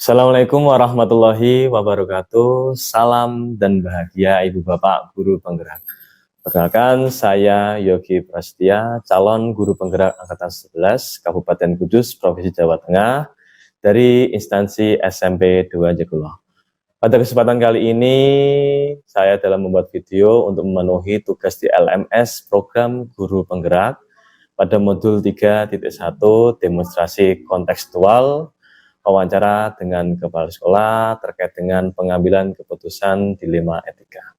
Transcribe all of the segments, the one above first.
Assalamualaikum warahmatullahi wabarakatuh. Salam dan bahagia Ibu Bapak Guru Penggerak. Perkenalkan, saya Yogi Prasetya, calon Guru Penggerak Angkatan 11 Kabupaten Kudus, Provinsi Jawa Tengah dari instansi SMP 2 Jekulo. Pada kesempatan kali ini, saya dalam membuat video untuk memenuhi tugas di LMS Program Guru Penggerak pada modul 3.1 demonstrasi kontekstual wawancara dengan kepala sekolah terkait dengan pengambilan keputusan dilema etika.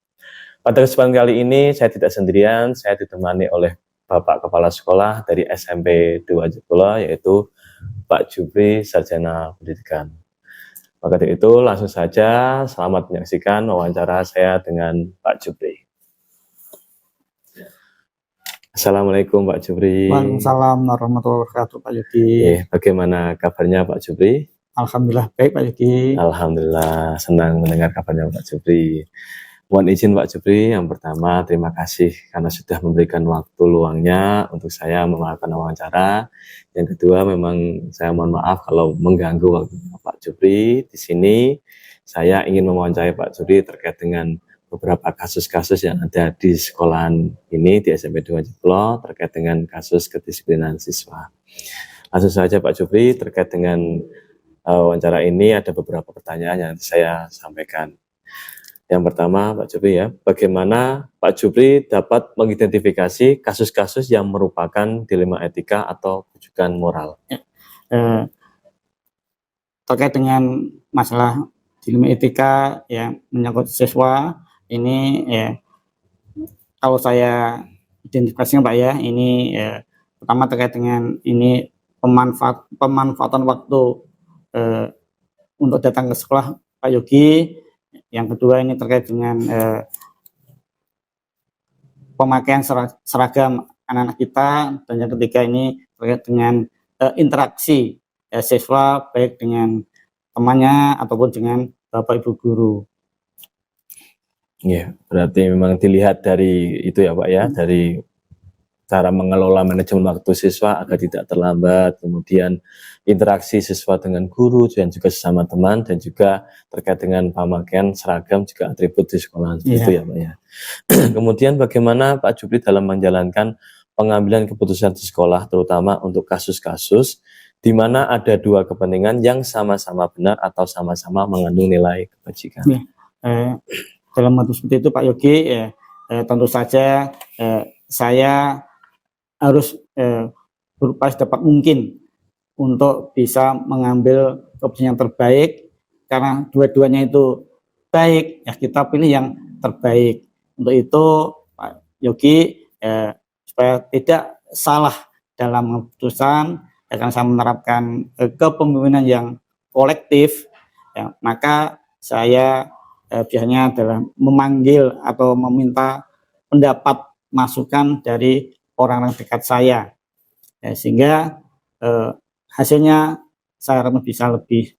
Pada kesempatan kali ini saya tidak sendirian, saya ditemani oleh Bapak Kepala Sekolah dari SMP 2 Jekulo, yaitu Pak Jupri, Sarjana Pendidikan. Maka dari itu langsung saja selamat menyaksikan wawancara saya dengan Pak Jupri. Assalamualaikum Pak Jupri. Waalaikumsalam warahmatullahi wabarakatuh Pak Yogi. Bagaimana kabarnya Pak Jupri? Alhamdulillah baik Pak Yogi. Alhamdulillah, senang mendengar kabarnya Pak Jupri. Mohon izin Pak Jupri, yang pertama terima kasih karena sudah memberikan waktu luangnya untuk saya melakukan wawancara. Yang kedua memang saya mohon maaf kalau mengganggu waktu Pak Jupri. Di sini saya ingin mewawancarai Pak Jupri terkait dengan beberapa kasus-kasus yang ada di sekolahan ini di SMP 2 Jekulo terkait dengan kasus kedisiplinan siswa. Langsung saja Pak Jupri, terkait dengan wawancara ini ada beberapa pertanyaan yang saya sampaikan. Yang pertama Pak Jupri ya, bagaimana Pak Jupri dapat mengidentifikasi kasus-kasus yang merupakan dilema etika atau rujukan moral? Terkait dengan masalah dilema etika yang menyangkut siswa ini ya, kalau saya identifikasikan Pak ya, ini pertama terkait dengan ini pemanfaatan waktu untuk datang ke sekolah Pak Yogi. Yang kedua ini terkait dengan pemakaian seragam anak-anak kita, dan yang ketiga ini terkait dengan interaksi siswa baik dengan temannya ataupun dengan Bapak Ibu guru. Ya, berarti memang dilihat dari itu ya Pak ya, dari cara mengelola manajemen waktu siswa agar tidak terlambat, kemudian interaksi siswa dengan guru dan juga sesama teman, dan juga terkait dengan pemakaian seragam juga atribut di sekolah itu ya Pak ya. Kemudian bagaimana Pak Jupri dalam menjalankan pengambilan keputusan di sekolah, terutama untuk kasus-kasus di mana ada dua kepentingan yang sama-sama benar atau sama-sama mengandung nilai kebajikan? Ya, dalam hal seperti itu Pak Yogi, tentu saja saya harus berupaya sedapat mungkin untuk bisa mengambil keputusan yang terbaik, karena dua-duanya itu baik ya, kita pilih yang terbaik. Untuk itu Pak Yogi, supaya tidak salah dalam keputusan, karena saya menerapkan kepemimpinan yang kolektif ya, maka saya biasanya adalah memanggil atau meminta pendapat masukan dari orang-orang dekat saya, ya, sehingga hasilnya saya harap bisa lebih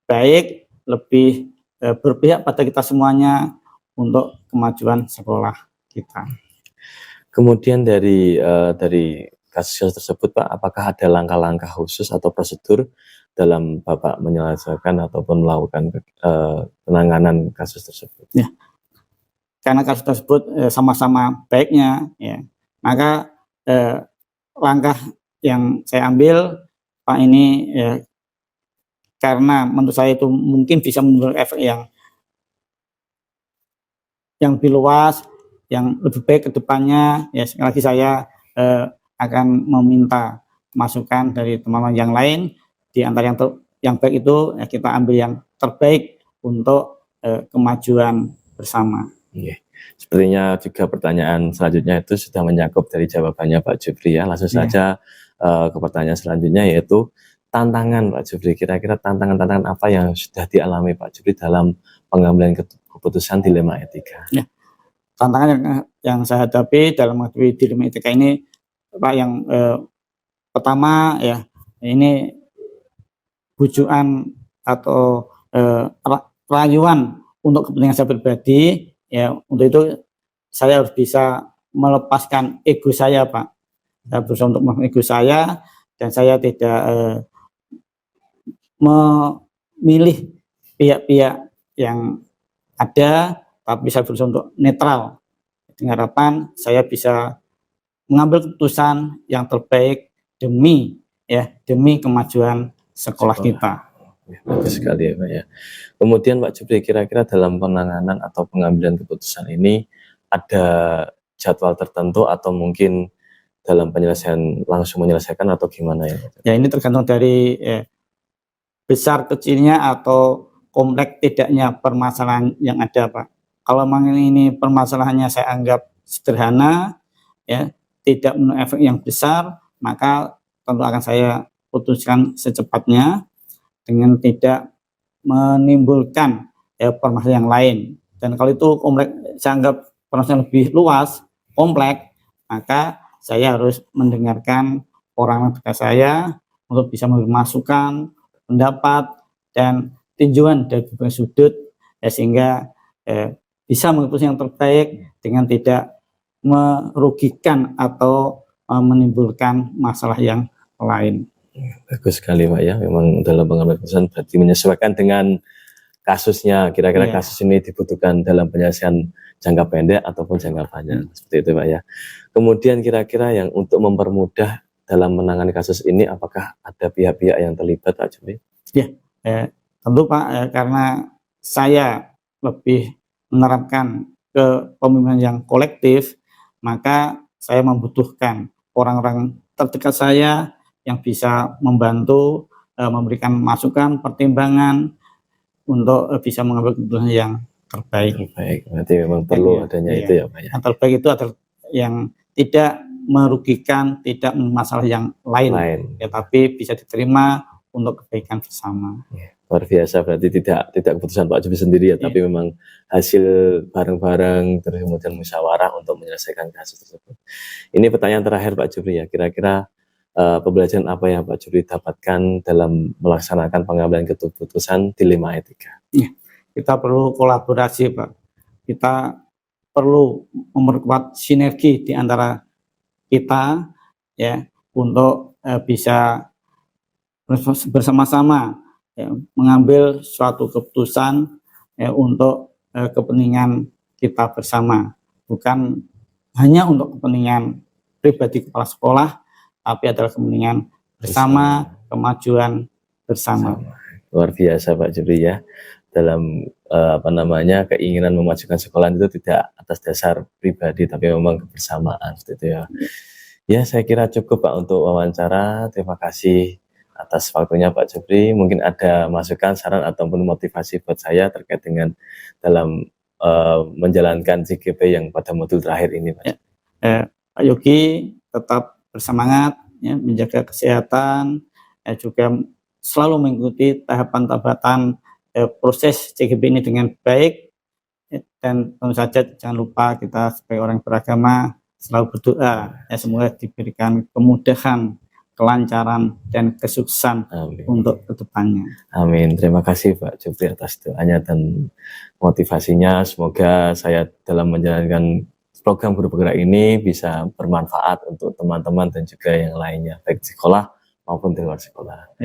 baik, lebih berpihak pada kita semuanya untuk kemajuan sekolah kita. Kemudian dari kasus tersebut Pak, apakah ada langkah-langkah khusus atau prosedur dalam Bapak menyelesaikan ataupun melakukan penanganan kasus tersebut? Ya, karena kasus tersebut sama-sama baiknya ya, maka langkah yang saya ambil Pak ini ya, karena menurut saya itu mungkin bisa menimbulkan efek yang lebih luas, yang lebih baik ke depannya ya. Sekali lagi saya akan meminta masukan dari teman-teman yang lain, di antara yang baik itu ya, kita ambil yang terbaik untuk kemajuan bersama. Sepertinya juga pertanyaan selanjutnya itu sudah mencakup dari jawabannya Pak Jupri ya. Langsung saja ke pertanyaan selanjutnya, yaitu tantangan Pak Jupri. Kira-kira tantangan-tantangan apa yang sudah dialami Pak Jupri dalam pengambilan keputusan dilema etika? Ya, tantangan yang saya hadapi dalam menghadapi dilema etika ini Pak, yang pertama ya, ini bujukan atau rayuan untuk kepentingan saya pribadi ya. Untuk itu saya harus bisa melepaskan ego saya Pak. Saya berusaha untuk melepaskan ego saya, dan saya tidak memilih pihak-pihak yang ada, tapi saya berusaha untuk netral. Dengan harapan saya bisa mengambil keputusan yang terbaik demi kemajuan sekolah kita. Ya, bagus sekali ya Pak ya. Kemudian Pak Jupri, kira-kira dalam penanganan atau pengambilan keputusan ini ada jadwal tertentu atau mungkin dalam penyelesaian langsung menyelesaikan atau gimana ya Pak? Ya, ini tergantung dari besar kecilnya atau kompleks tidaknya permasalahan yang ada, Pak. Kalau memang ini permasalahannya saya anggap sederhana, ya, tidak memiliki efek yang besar, maka tentu akan saya putuskan secepatnya dengan tidak menimbulkan permasalahan yang lain. Dan kalau itu kompleks, saya anggap permasalahan lebih luas, kompleks, maka saya harus mendengarkan orang dekat saya untuk bisa memberi masukan, pendapat, dan tinjauan dari berbagai sudut, sehingga bisa memutuskan yang terbaik dengan tidak merugikan atau menimbulkan masalah yang lain. Bagus sekali Pak ya, memang dalam pengambilan keputusan berarti menyesuaikan dengan kasusnya, kira-kira kasus ini dibutuhkan dalam penyelesaian jangka pendek ataupun jangka panjang, seperti itu Pak ya. Kemudian kira-kira yang untuk mempermudah dalam menangani kasus ini, apakah ada pihak-pihak yang terlibat Pak Jupri? Ya, tentu Pak, karena saya lebih menerapkan kepemimpinan yang kolektif, maka saya membutuhkan orang-orang terdekat saya yang bisa membantu, memberikan masukan, pertimbangan untuk bisa mengambil keputusan yang terbaik. Baik, berarti memang perlu adanya itu ya Pak ya. Yang terbaik itu adalah yang tidak merugikan, tidak masalah yang lain. Ya, tapi bisa diterima untuk kebaikan bersama. Luar biasa, berarti tidak keputusan Pak Jupri sendiri ya, tapi memang hasil bareng-bareng terus kemudian musyawarah untuk menyelesaikan kasus tersebut. Ini pertanyaan terakhir Pak Jupri ya, kira-kira pembelajaran apa yang Pak Jupri dapatkan dalam melaksanakan pengambilan keputusan dilema etika? Ya, kita perlu kolaborasi Pak, kita perlu memperkuat sinergi di antara kita ya untuk bisa bersama-sama mengambil suatu keputusan untuk kepentingan kita bersama, bukan hanya untuk kepentingan pribadi kepala sekolah, tapi adalah kepentingan bersama, kemajuan bersama. Luar biasa Pak Jupri ya, dalam keinginan memajukan sekolah itu tidak atas dasar pribadi tapi memang kebersamaan, seperti itu ya. Ya, saya kira cukup Pak untuk wawancara. Terima kasih atas waktunya Pak Jupri. Mungkin ada masukan, saran ataupun motivasi buat saya terkait dengan dalam menjalankan CGP yang pada modul terakhir ini Pak. Pak Yogi tetap bersemangat ya, menjaga kesehatan, juga selalu mengikuti tahapan-tahapan proses CGP ini dengan baik, dan tentu saja jangan lupa kita sebagai orang beragama selalu berdoa ya, semoga diberikan kemudahan, kelancaran, dan kesuksesan untuk kedepannya. Amin. Terima kasih Pak Jupri atas doanya dan motivasinya. Semoga saya dalam menjalankan program Guru Penggerak ini bisa bermanfaat untuk teman-teman dan juga yang lainnya, baik di sekolah maupun di luar sekolah.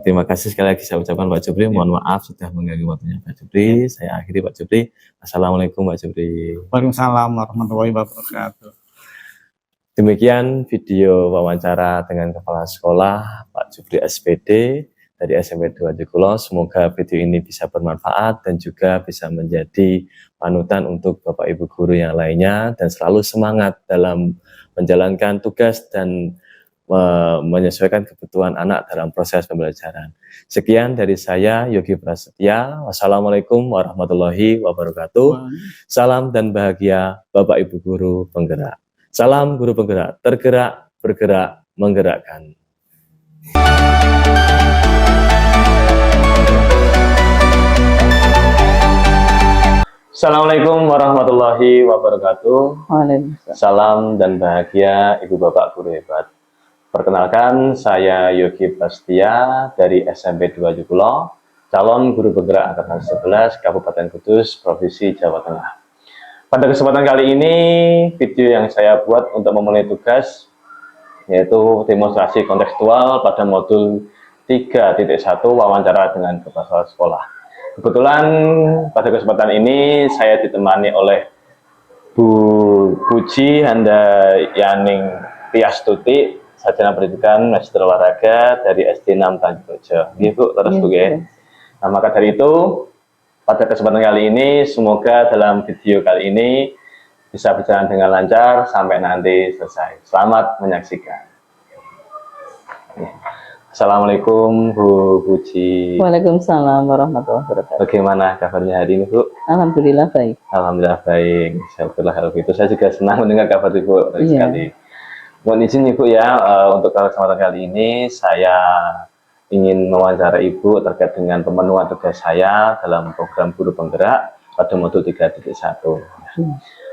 Terima kasih sekali lagi saya ucapkan Pak Jupri. Mohon maaf sudah mengganggu waktunya Pak Jupri. Saya akhiri Pak Jupri. Assalamualaikum Pak Jupri. Waalaikumsalam warahmatullahi wabarakatuh. Demikian video wawancara dengan Kepala Sekolah Pak Jupri SPD dari SMP 2 Jekulo. Semoga video ini bisa bermanfaat dan juga bisa menjadi panutan untuk Bapak Ibu guru yang lainnya, dan selalu semangat dalam menjalankan tugas dan menyesuaikan kebutuhan anak dalam proses pembelajaran. Sekian dari saya, Yogi Prasetya. Wassalamualaikum warahmatullahi wabarakatuh. Salam dan bahagia Bapak Ibu guru penggerak. Salam guru penggerak, tergerak, bergerak, menggerakkan. Assalamualaikum warahmatullahi wabarakatuh. Salam dan bahagia Ibu Bapak guru hebat. Perkenalkan, saya Yogi Prasetya dari SMP 2 Jekulo, calon guru penggerak angkatan 11 Kabupaten Kudus, Provinsi Jawa Tengah. Pada kesempatan kali ini, video yang saya buat untuk memenuhi tugas yaitu demonstrasi kontekstual pada modul 3.1 wawancara dengan kepala sekolah. Kebetulan pada kesempatan ini saya ditemani oleh Bu Puji Handayaning Tiastuti, sarjana pendidikan Magister Olahraga dari SD 6 Tanjung Rejo. Bu, terus Bu ya. Nah, maka dari itu pada kesempatan kali ini semoga dalam video kali ini bisa berjalan dengan lancar sampai nanti selesai. Selamat menyaksikan. Assalamualaikum Bu Puji. Waalaikumsalam warahmatullahi wabarakatuh. Bagaimana kabarnya hari ini Bu? Alhamdulillah baik. Alhamdulillah baik. Alhamdulillah kalau itu saya juga senang mendengar kabar Ibu baik sekali. Mohon izin Ibu ya, untuk kesempatan kali ini saya ingin mewawancara Ibu terkait dengan pemenuhan tugas saya dalam program Guru Penggerak pada modul 3.1.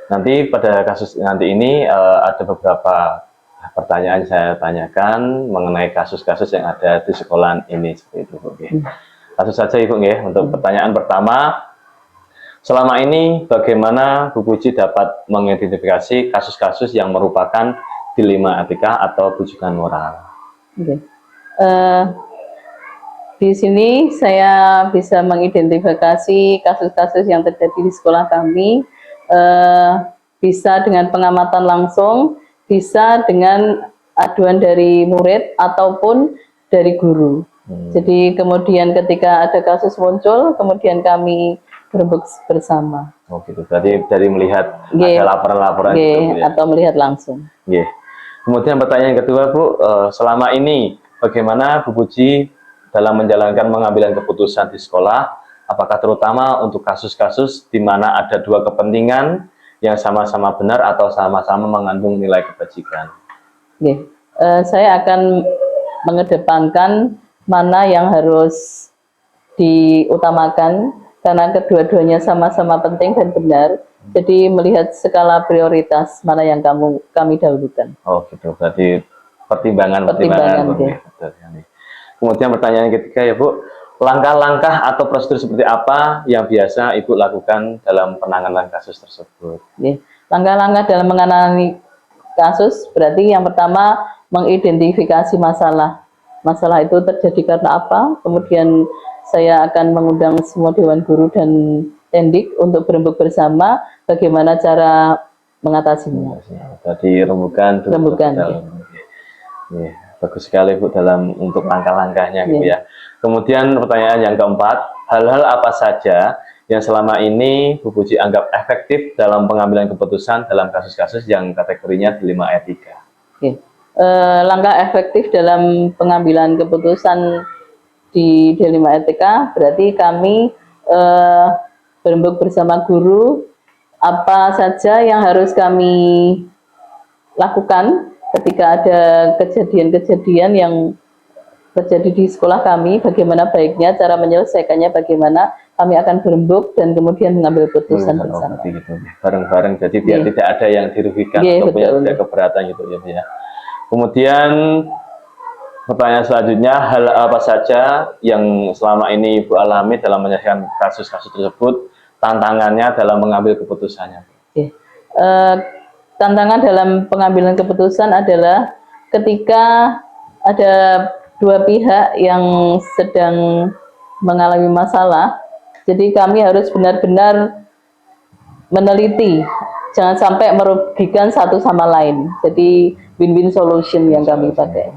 Nanti pada kasus nanti ini ada beberapa pertanyaan saya tanyakan mengenai kasus-kasus yang ada di sekolah ini seperti itu Bu. Langsung saja Ibu ya, untuk pertanyaan pertama, selama ini bagaimana Bu Puji dapat mengidentifikasi kasus-kasus yang merupakan dilema etika atau bujukan moral? Di sini saya bisa mengidentifikasi kasus-kasus yang terjadi di sekolah kami, bisa dengan pengamatan langsung, bisa dengan aduan dari murid ataupun dari guru. Jadi kemudian ketika ada kasus muncul, kemudian kami berembuk bersama. Oh gitu, berarti dari melihat ada laporan-laporan gitu ya? Atau melihat langsung. Kemudian pertanyaan kedua Bu, selama ini bagaimana Bu Puji dalam menjalankan pengambilan keputusan di sekolah, apakah terutama untuk kasus-kasus di mana ada dua kepentingan yang sama-sama benar atau sama-sama mengandung nilai kebajikan? Saya akan mengedepankan mana yang harus diutamakan karena kedua-duanya sama-sama penting dan benar. Jadi melihat skala prioritas mana yang kami dahulukan. Oh gitu, berarti pertimbangan. Kemudian pertanyaan ketiga ya Bu, langkah-langkah atau prosedur seperti apa yang biasa Ibu lakukan dalam penanganan kasus tersebut? Langkah-langkah dalam menangani kasus berarti yang pertama mengidentifikasi masalah. Masalah itu terjadi karena apa? Kemudian saya akan mengundang semua Dewan Guru dan Tendik untuk berembuk bersama bagaimana cara mengatasinya. Tadi rembukan. Bagus sekali Bu dalam untuk langkah-langkahnya gitu ya. Kemudian pertanyaan yang keempat, hal-hal apa saja yang selama ini Bu Puji anggap efektif dalam pengambilan keputusan dalam kasus-kasus yang kategorinya dilema etika? Langkah efektif dalam pengambilan keputusan di dilema etika berarti kami berembuk bersama guru apa saja yang harus kami lakukan ketika ada kejadian-kejadian yang terjadi di sekolah kami, bagaimana baiknya, cara menyelesaikannya bagaimana, kami akan berembuk dan kemudian mengambil keputusan bersama. Bareng-bareng, jadi biar tidak ada yang dirugikan atau tidak keberatan gitu ya. Kemudian pertanyaan selanjutnya, hal apa saja yang selama ini Ibu alami dalam menyelesaikan kasus-kasus tersebut, tantangannya dalam mengambil keputusannya? Tantangan dalam pengambilan keputusan adalah ketika ada dua pihak yang sedang mengalami masalah, jadi kami harus benar-benar meneliti, jangan sampai merugikan satu sama lain. Jadi win-win solution yang kami pakai.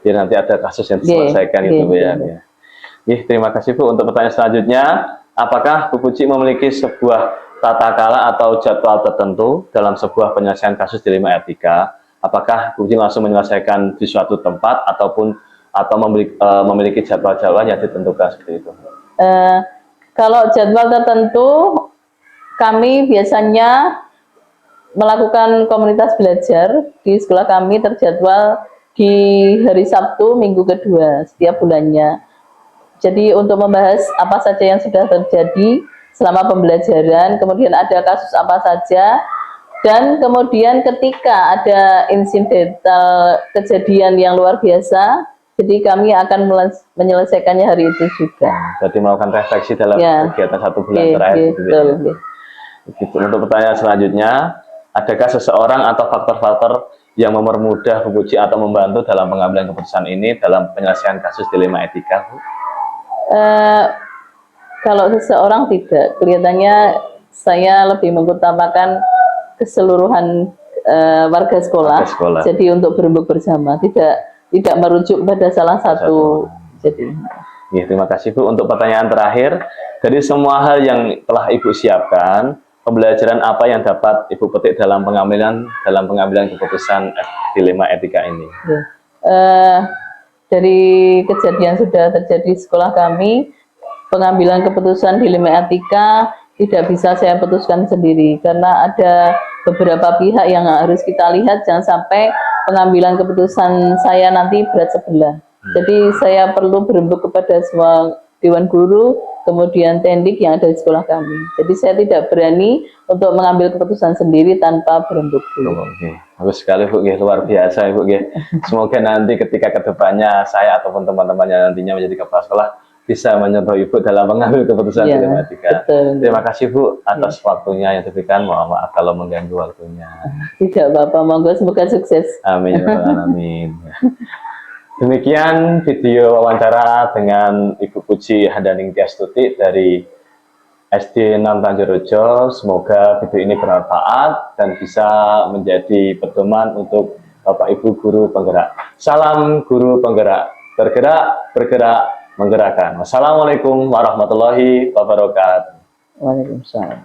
Biar nanti ada kasus yang diselesaikan gitu ya. Terima kasih Bu. Untuk pertanyaan selanjutnya, apakah Bu Puji memiliki sebuah tata cara atau jadwal tertentu dalam sebuah penyelesaian kasus dilema etika? Apakah Bu Puji langsung menyelesaikan di suatu tempat atau memiliki jadwal-jadwal yang ditentukan seperti itu? Kalau jadwal tertentu, kami biasanya melakukan komunitas belajar di sekolah kami terjadwal di hari Sabtu minggu kedua setiap bulannya. Jadi untuk membahas apa saja yang sudah terjadi selama pembelajaran, kemudian ada kasus apa saja, dan kemudian ketika ada insidental kejadian yang luar biasa, jadi kami akan menyelesaikannya hari itu juga. Jadi melakukan refleksi dalam kegiatan 1 bulan terakhir. Betul. Untuk pertanyaan selanjutnya, adakah seseorang atau faktor-faktor yang mempermudah Bu Puji atau membantu dalam pengambilan keputusan ini dalam penyelesaian kasus dilema etika, Bu? Kalau seseorang tidak, kelihatannya saya lebih mengutamakan keseluruhan warga sekolah. Warga sekolah. Jadi untuk berembuk bersama, tidak merujuk pada salah satu. Jadi, ya, terima kasih Bu. Untuk pertanyaan terakhir, dari semua hal yang telah Ibu siapkan, pembelajaran apa yang dapat Ibu petik dalam pengambilan keputusan dilema etika ini? ya. Dari kejadian sudah terjadi di sekolah kami, pengambilan keputusan dilema etika tidak bisa saya putuskan sendiri karena ada beberapa pihak yang harus kita lihat, jangan sampai pengambilan keputusan saya nanti berat sebelah. Jadi saya perlu berembuk kepada semua Dewan Guru, kemudian tendik yang ada di sekolah kami. Jadi saya tidak berani untuk mengambil keputusan sendiri tanpa berembuk dulu. Oke, bagus sekali Bu, luar biasa Ibu. Semoga nanti ketika kedepannya saya ataupun teman-temannya nantinya menjadi kepala sekolah bisa menyentuh Ibu dalam mengambil keputusan dilema etika. Terima kasih Bu atas waktunya yang diberikan. Mohon maaf kalau mengganggu waktunya. Tidak apa-apa, monggo semoga sukses. Amin ya Rabbal Alamin. Demikian video wawancara dengan Ibu Puji Handaning Tiastuti dari SD 6 Tanjurrejo. Semoga video ini bermanfaat dan bisa menjadi pedoman untuk Bapak Ibu guru penggerak. Salam guru penggerak, bergerak, bergerak, menggerakkan. Wassalamualaikum warahmatullahi wabarakatuh. Waalaikumsalam.